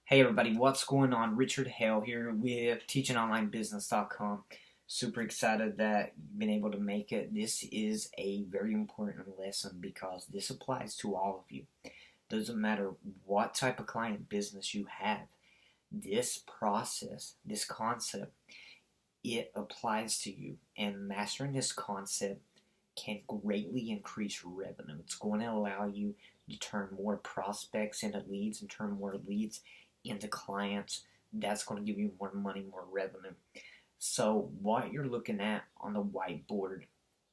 Hey everybody, what's going on? Richard Hale here with teachingonlinebusiness.com. Super excited that you've been able to make it. This is a very important lesson because this applies to all of you. Doesn't matter what type of client business you have. This process, this concept, it applies to you. And mastering this concept can greatly increase your revenue. It's going to allow you to turn more prospects into leads and turn more leads into clients. That's going to give you more money, more revenue. So what you're looking at on the whiteboard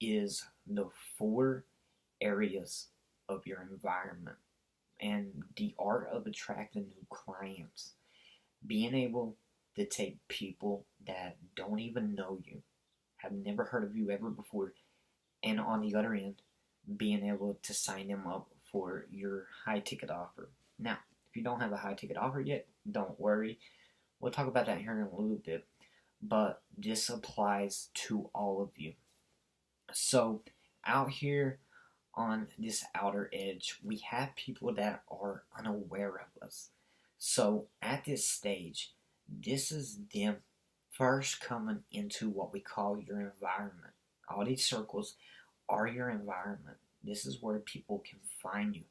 is the 4 areas of your environment and the art of attracting new clients. Being able to take people that don't even know you, have never heard of you ever before, and on the other end, being able to sign them up for your high ticket offer. Now, if you don't have a high ticket offer yet, don't worry. We'll talk about that here in a little bit. But this applies to all of you. So out here on this outer edge, we have people that are unaware of us. So at this stage, this is them first coming into what we call your environment. All these circles are your environment. This is where people can find you,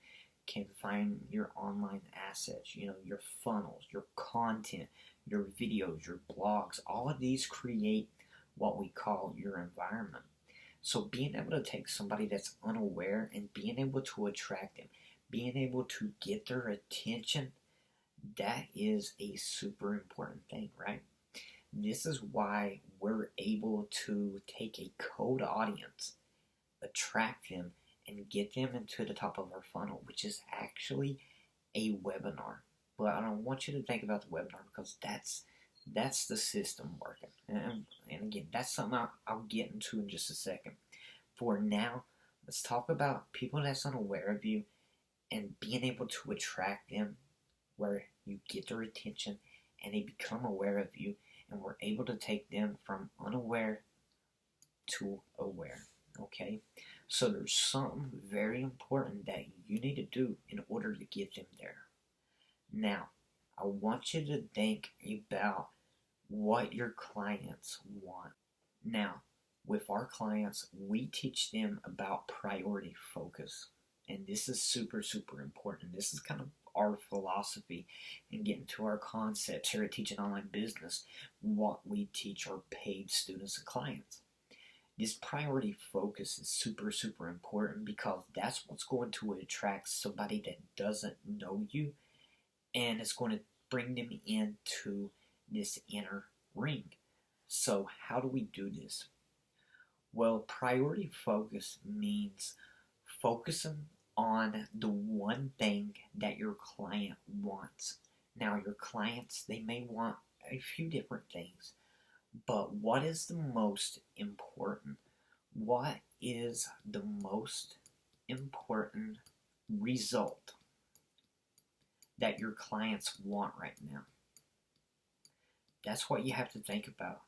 can find your online assets, your funnels, your content, your videos, your blogs. All of these create what we call your environment. So being able to take somebody that's unaware and being able to attract them, being able to get their attention, that is a super important thing, right? This is why we're able to take a cold audience, attract them, and get them into the top of our funnel, which is actually a webinar. But I don't want you to think about the webinar because that's the system working. And again, that's something I'll get into in just a second. For now, let's talk about people that's unaware of you and being able to attract them where you get their attention and they become aware of you, and we're able to take them from unaware to aware. Okay? So there's something very important that you need to do in order to get them there. Now, I want you to think about what your clients want. Now, with our clients, we teach them about priority focus. And this is super, super important. This is kind of our philosophy in getting to our concepts here at Teaching Online Business, what we teach our paid students and clients. This priority focus is super, super important because that's what's going to attract somebody that doesn't know you, and it's going to bring them into this inner ring. So how do we do this? Well, priority focus means focusing on the one thing that your client wants. Now, your clients, they may want a few different things, but what is the most important? What is the most important result that your clients want right now? That's what you have to think about,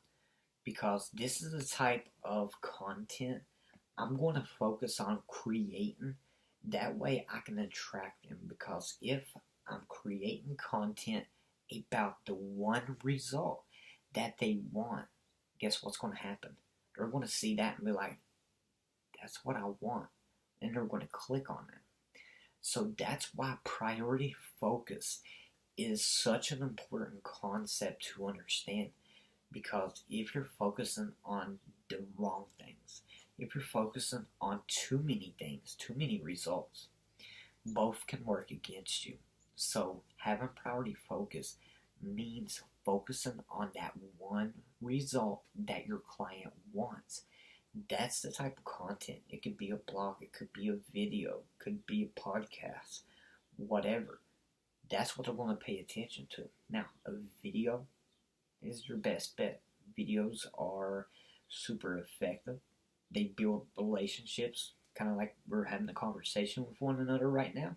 because this is the type of content I'm going to focus on creating. That way I can attract them, because if I'm creating content about the one result that they want, guess what's going to happen? They're going to see that and be like, that's what I want. And they're going to click on it. So that's why priority focus is such an important concept to understand. Because if you're focusing on the wrong things, if you're focusing on too many things, too many results, both can work against you. So having priority focus means focusing on that one result that your client wants. That's the type of content. It could be a blog, it could be a video, it could be a podcast, whatever. That's what they're going to pay attention to. Now, a video is your best bet. Videos are super effective. They build relationships, kind of like we're having a conversation with one another right now.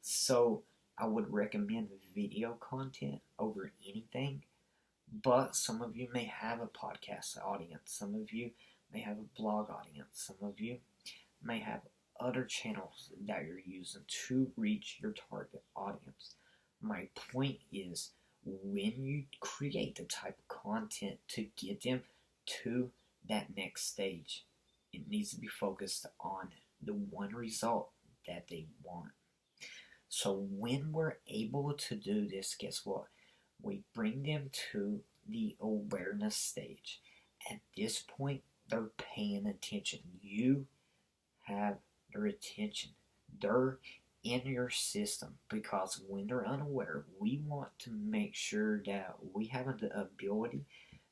So I would recommend video content over anything. But some of you may have a podcast audience. Some of you may have a blog audience. Some of you may have other channels that you're using to reach your target audience. My point is, when you create the type of content to get them to that next stage, it needs to be focused on the one result that they want. So when we're able to do this, guess what? We bring them to the awareness stage. At this point, they're paying attention. You have their attention. They're in your system, because when they're unaware, we want to make sure that we have the ability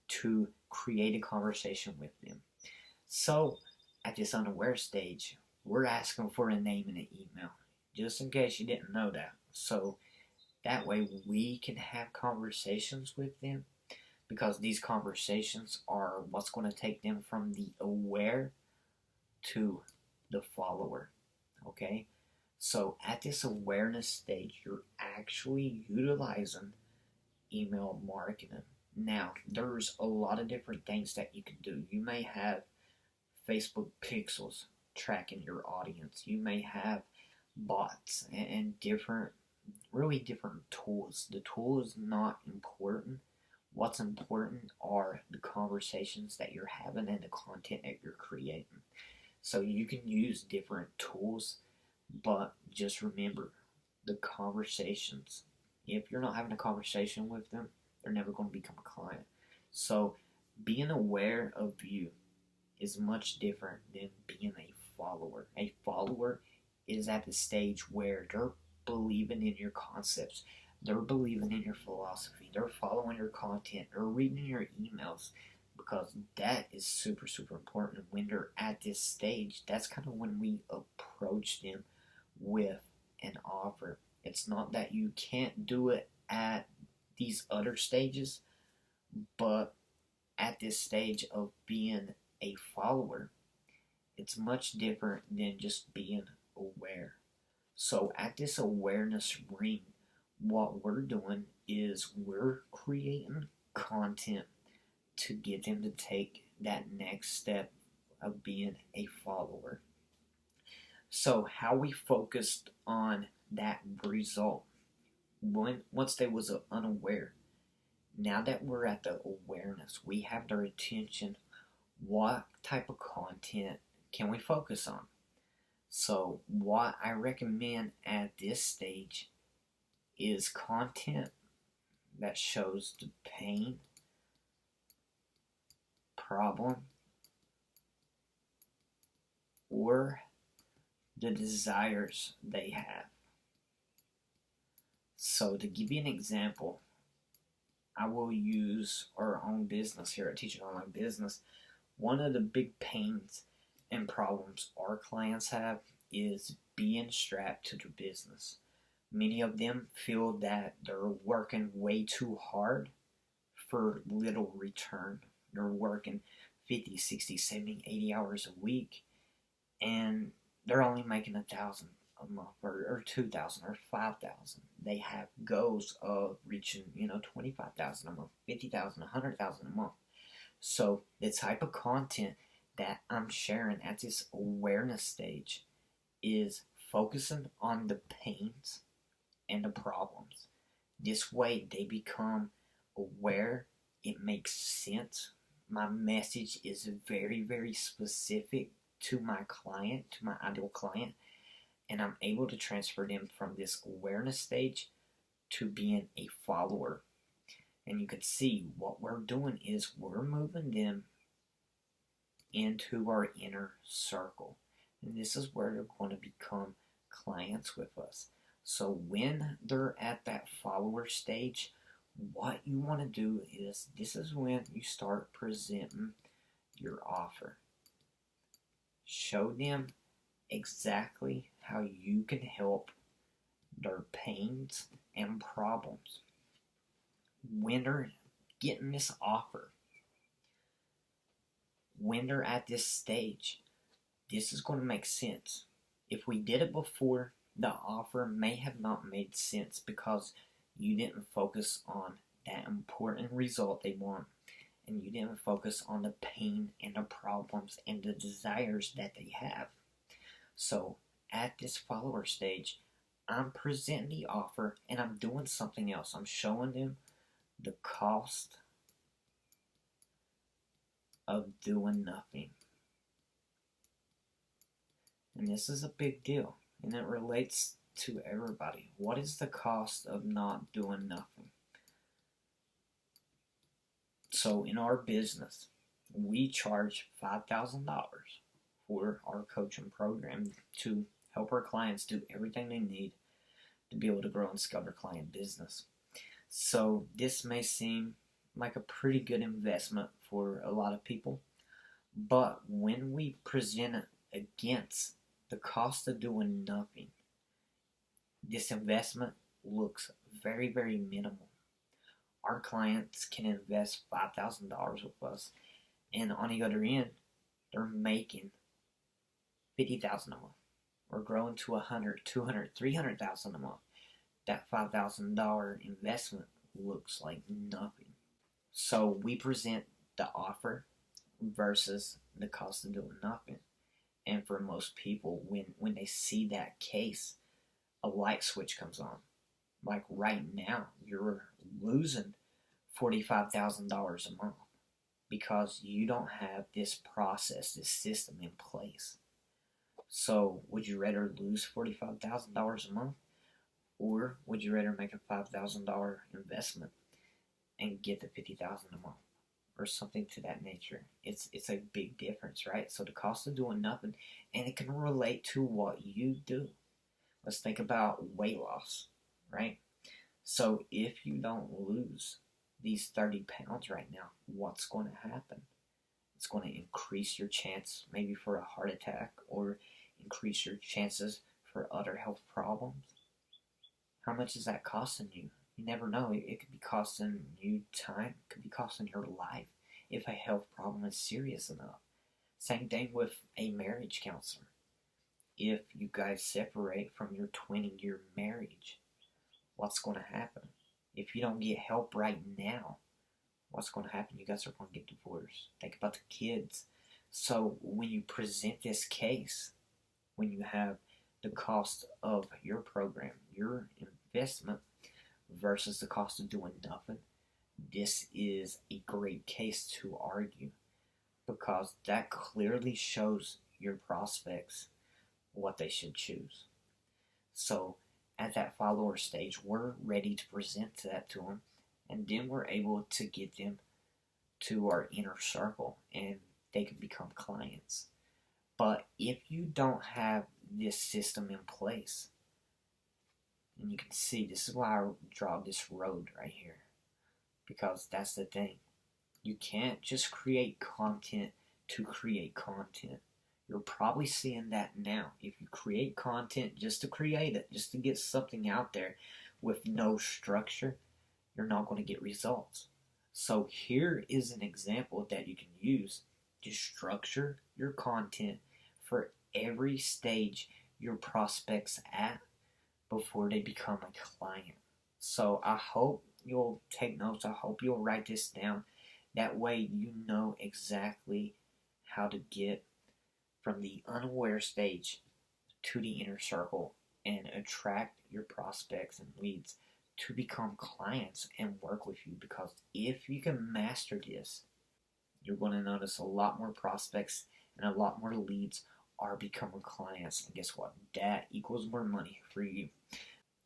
to create a conversation with them. So at this unaware stage, we're asking for a name and an email, just in case you didn't know that. So that way we can have conversations with them, because these conversations are what's going to take them from the aware to the follower. Okay? So at this awareness stage, you're actually utilizing email marketing. Now, there's a lot of different things that you can do. You may have Facebook pixels tracking your audience. You may have bots and different, really different tools. The tool is not important. What's important are the conversations that you're having and the content that you're creating. So you can use different tools, but just remember the conversations. If you're not having a conversation with them, they're never going to become a client. So being aware of you is much different than being a follower. A follower is at the stage where they're believing in your concepts. They're believing in your philosophy. They're following your content. They're reading your emails, because that is super, super important. When they're at this stage, that's kind of when we approach them with an offer. It's not that you can't do it at these other stages, but at this stage of being a follower, it's much different than just being aware. So at this awareness ring, what we're doing is we're creating content to get them to take that next step of being a follower. So how we focused on that result once they was unaware. Now that we're at the awareness, we have their attention. What type of content can we focus on? So what I recommend at this stage is content that shows the pain, problem, or the desires they have. So to give you an example, I will use our own business here at Teaching Online Business. One of the big pains and problems our clients have is being strapped to their business. Many of them feel that they're working way too hard for little return. They're working 50, 60, 70, 80 hours a week, and they're only making 1,000 a month, or 2,000 or 5,000. They have goals of reaching 25,000 a month, 50,000, 100,000 a month. So the type of content that I'm sharing at this awareness stage is focusing on the pains and the problems. This way they become aware. It makes sense. My message is very, very specific to my client, to my ideal client, and I'm able to transfer them from this awareness stage to being a follower. And you can see what we're doing is we're moving them into our inner circle. And this is where they're going to become clients with us. So when they're at that follower stage, what you want to do is, this is when you start presenting your offer. Show them exactly how you can help their pains and problems. When they're getting this offer, when they're at this stage, this is going to make sense. If we did it before, the offer may have not made sense because you didn't focus on that important result they want, and you didn't focus on the pain and the problems and the desires that they have. So at this follower stage, I'm presenting the offer and I'm doing something else. I'm showing them the cost of doing nothing. And this is a big deal, and it relates to everybody. What is the cost of not doing nothing? So in our business, we charge $5,000 for our coaching program to help our clients do everything they need to be able to grow and scale their client business. So this may seem like a pretty good investment for a lot of people, but when we present it against the cost of doing nothing, this investment looks very, very minimal. Our clients can invest $5,000 with us, and on the other end, they're making $50,000 a month. We're growing to $100,000, $200,000, $300,000 a month. That $5,000 investment looks like nothing. So we present the offer versus the cost of doing nothing. And for most people, when they see that case, a light switch comes on. Like right now, you're losing $45,000 a month because you don't have this process, this system in place. So would you rather lose $45,000 a month, or would you rather make a $5,000 investment and get the $50,000 a month, or something to that nature? It's a big difference, right? So the cost of doing nothing, and it can relate to what you do. Let's think about weight loss, right? So if you don't lose these 30 pounds right now, what's going to happen? It's going to increase your chance maybe for a heart attack, or increase your chances for other health problems. How much is that costing you? You never know. It could be costing you time. It could be costing your life if a health problem is serious enough. Same thing with a marriage counselor. If you guys separate from your 20-year marriage, what's going to happen? If you don't get help right now, what's going to happen? You guys are going to get divorced. Think about the kids. So when you present this case, when you have the cost of your program, your investment, versus the cost of doing nothing, this is a great case to argue, because that clearly shows your prospects what they should choose. So at that follower stage, we're ready to present that to them, and then we're able to get them to our inner circle and they can become clients. But if you don't have this system in place, and you can see, this is why I draw this road right here, because that's the thing. You can't just create content to create content. You're probably seeing that now. If you create content just to create it, just to get something out there with no structure, you're not going to get results. So here is an example that you can use to structure your content for every stage your prospects at before they become a client. So I hope you'll take notes. I hope you'll write this down. That way you know exactly how to get from the unaware stage to the inner circle and attract your prospects and leads to become clients and work with you. Because if you can master this, you're going to notice a lot more prospects and a lot more leads are becoming clients. And guess what? That equals more money for you.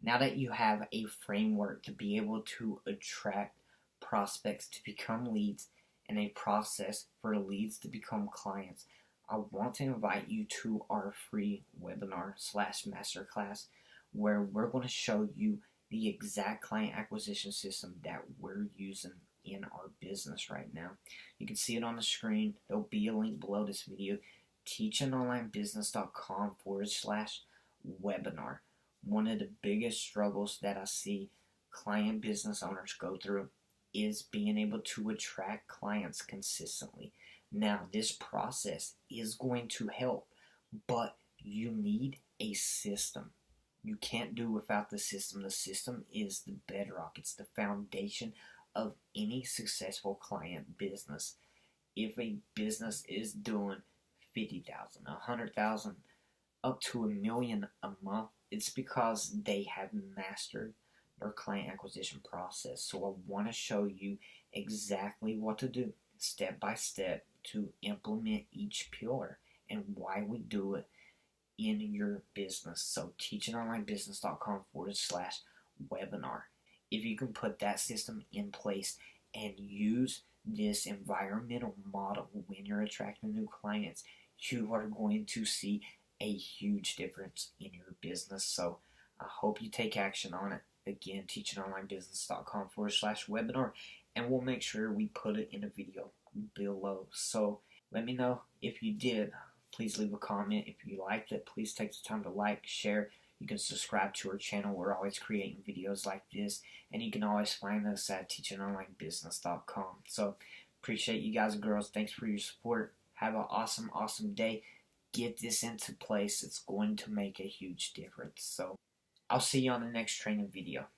Now that you have a framework to be able to attract prospects to become leads and a process for leads to become clients, I want to invite you to our free webinar / masterclass, where we're going to show you the exact client acquisition system that we're using in our business right now. You can see it on the screen. There'll be a link below this video, teachingonlinebusiness.com /webinar. One of the biggest struggles that I see client business owners go through is being able to attract clients consistently. Now, this process is going to help, but you need a system. You can't do without the system. The system is the bedrock. It's the foundation of any successful client business. If a business is doing $50,000, $100,000, up to $1 million a month, it's because they have mastered their client acquisition process. So I want to show you exactly what to do step by step to implement each pillar and why we do it in your business. So teachingonlinebusiness.com/webinar. If you can put that system in place and use this environmental model when you're attracting new clients, you are going to see a huge difference in your business. So I hope you take action on it. Again, teachingonlinebusiness.com/webinar, and we'll make sure we put it in a video below. So let me know if you did. Please leave a comment. If you liked it, please take the time to like, share. You can subscribe to our channel. We're always creating videos like this, and you can always find us at teachingonlinebusiness.com. So appreciate you guys and girls. Thanks for your support. Have an awesome, awesome day. Get this into place. It's going to make a huge difference. So I'll see you on the next training video.